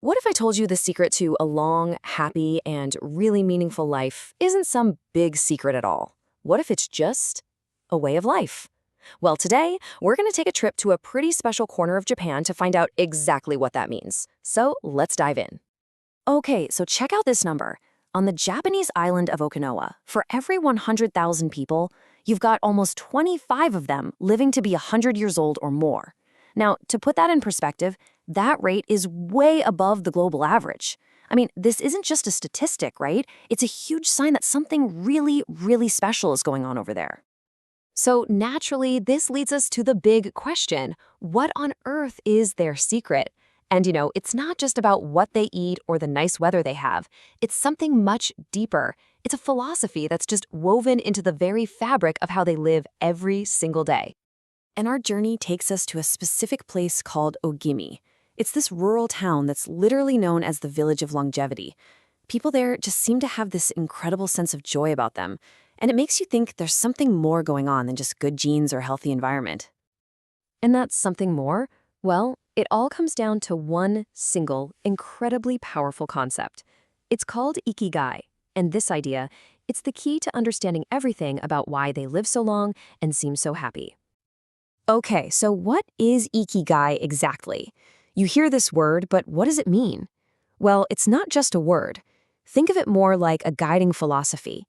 What if I told you the secret to a long, happy, and really meaningful life isn't some big secret at all? What if it's just a way of life? Well, today, we're going to take a trip to a pretty special corner of Japan to find out exactly what that means. So let's dive in. Okay, so check out this number. On the Japanese island of Okinawa, for every 100,000 people, you've got almost 25 of them living to be 100 years old or more. Now, to put that in perspective, that rate is way above the global average. I mean, this isn't just a statistic, right? It's a huge sign that something really, really special is going on over there. So naturally, this leads us to the big question: what on earth is their secret? And it's not just about what they eat or the nice weather they have. It's something much deeper. It's a philosophy that's just woven into the very fabric of how they live every single day. And our journey takes us to a specific place called Ogimi. It's this rural town that's literally known as the village of longevity. People there just seem to have this incredible sense of joy about them, and it makes you think there's something more going on than just good genes or healthy environment. And that's something more? Well, it all comes down to one single, incredibly powerful concept. It's called Ikigai, and this idea, it's the key to understanding everything about why they live so long and seem so happy. Okay, so what is Ikigai exactly? You hear this word, but what does it mean? Well, it's not just a word. Think of it more like a guiding philosophy.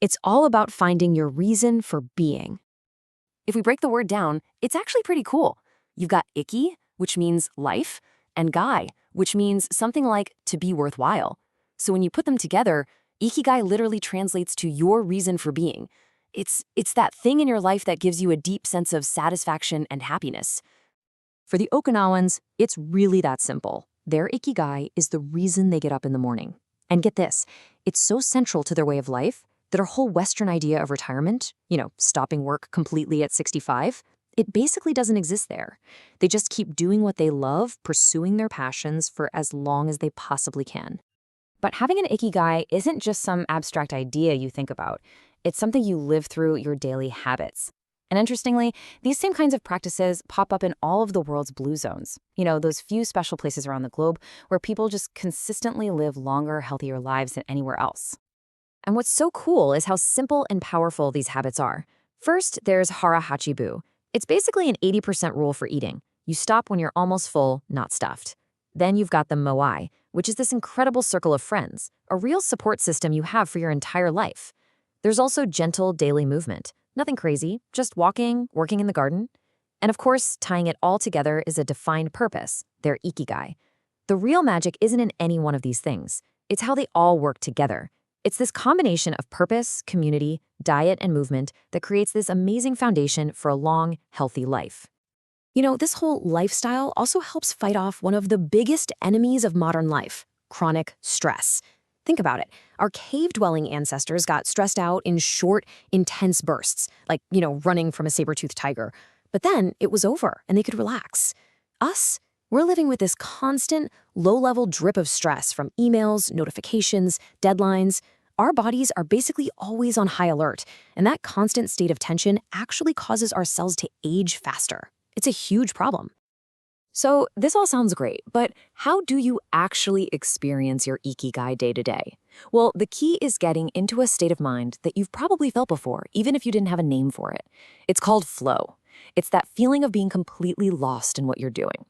It's all about finding your reason for being. If we break the word down, it's actually pretty cool. You've got Iki, which means life, and Gai, which means something like to be worthwhile. So when you put them together, Ikigai literally translates to your reason for being. It's that thing in your life that gives you a deep sense of satisfaction and happiness. For the Okinawans, it's really that simple. Their Ikigai is the reason they get up in the morning. And get this, it's so central to their way of life that our whole Western idea of retirement, stopping work completely at 65, it basically doesn't exist there. They just keep doing what they love, pursuing their passions for as long as they possibly can. But having an Ikigai isn't just some abstract idea you think about. It's something you live through your daily habits. And interestingly, these same kinds of practices pop up in all of the world's blue zones. Those few special places around the globe where people just consistently live longer, healthier lives than anywhere else. And what's so cool is how simple and powerful these habits are. First, there's Hara Hachibu. It's basically an 80% rule for eating. You stop when you're almost full, not stuffed. Then you've got the Moai, which is this incredible circle of friends, a real support system you have for your entire life. There's also gentle daily movement. Nothing crazy, just walking, working in the garden. And of course, tying it all together is a defined purpose, their Ikigai. The real magic isn't in any one of these things. It's how they all work together. It's this combination of purpose, community, diet, and movement that creates this amazing foundation for a long, healthy life. This whole lifestyle also helps fight off one of the biggest enemies of modern life: chronic stress. Think about it. Our cave-dwelling ancestors got stressed out in short, intense bursts, like, running from a saber-toothed tiger. But then it was over and they could relax. Us, we're living with this constant, low-level drip of stress from emails, notifications, deadlines. Our bodies are basically always on high alert, and that constant state of tension actually causes our cells to age faster. It's a huge problem. So this all sounds great, but how do you actually experience your Ikigai day to day? Well, the key is getting into a state of mind that you've probably felt before, even if you didn't have a name for it. It's called flow. It's that feeling of being completely lost in what you're doing.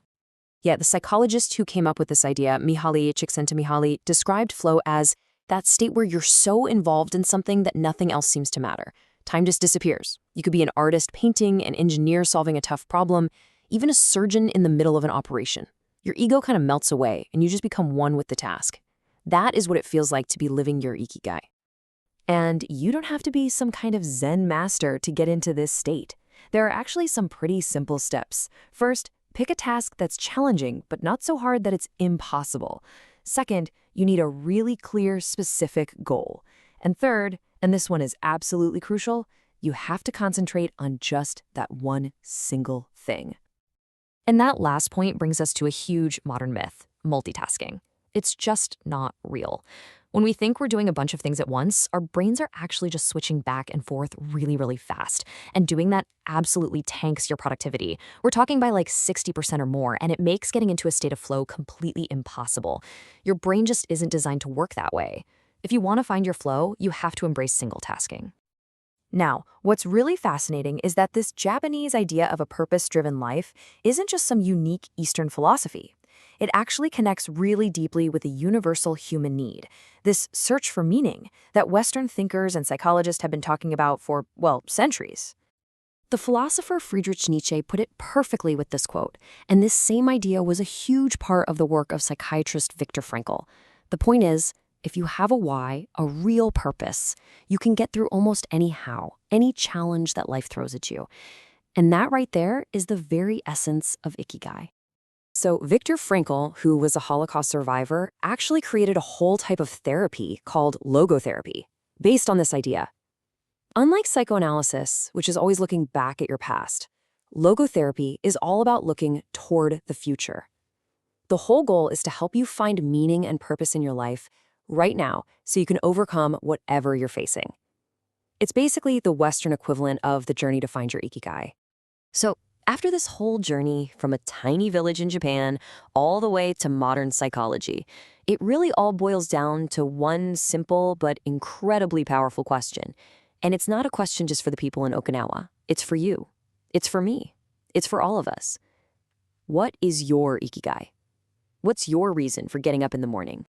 Yeah, the psychologist who came up with this idea, Mihaly Csikszentmihalyi, described flow as that state where you're so involved in something that nothing else seems to matter. Time just disappears. You could be an artist painting, an engineer solving a tough problem, even a surgeon in the middle of an operation. Your ego kind of melts away and you just become one with the task. That is what it feels like to be living your Ikigai. And you don't have to be some kind of Zen master to get into this state. There are actually some pretty simple steps. First, pick a task that's challenging but not so hard that it's impossible. Second, you need a really clear, specific goal. And third, and this one is absolutely crucial, you have to concentrate on just that one single thing. And that last point brings us to a huge modern myth: multitasking. It's just not real. When we think we're doing a bunch of things at once, our brains are actually just switching back and forth really, really fast. And doing that absolutely tanks your productivity. We're talking by like 60% or more, and it makes getting into a state of flow completely impossible. Your brain just isn't designed to work that way. If you want to find your flow, you have to embrace single tasking. Now, what's really fascinating is that this Japanese idea of a purpose-driven life isn't just some unique Eastern philosophy. It actually connects really deeply with a universal human need, this search for meaning that Western thinkers and psychologists have been talking about for, well, centuries. The philosopher Friedrich Nietzsche put it perfectly with this quote, and this same idea was a huge part of the work of psychiatrist Viktor Frankl. The point is, if you have a why, a real purpose, you can get through almost any how, any challenge that life throws at you. And that right there is the very essence of Ikigai. So Viktor Frankl, who was a Holocaust survivor, actually created a whole type of therapy called logotherapy, based on this idea. Unlike psychoanalysis, which is always looking back at your past, logotherapy is all about looking toward the future. The whole goal is to help you find meaning and purpose in your life right now so you can overcome whatever you're facing. It's basically the Western equivalent of the journey to find your Ikigai. So, after this whole journey from a tiny village in Japan all the way to modern psychology, it really all boils down to one simple but incredibly powerful question. And it's not a question just for the people in Okinawa. It's for you. It's for me. It's for all of us. What is your Ikigai? What's your reason for getting up in the morning?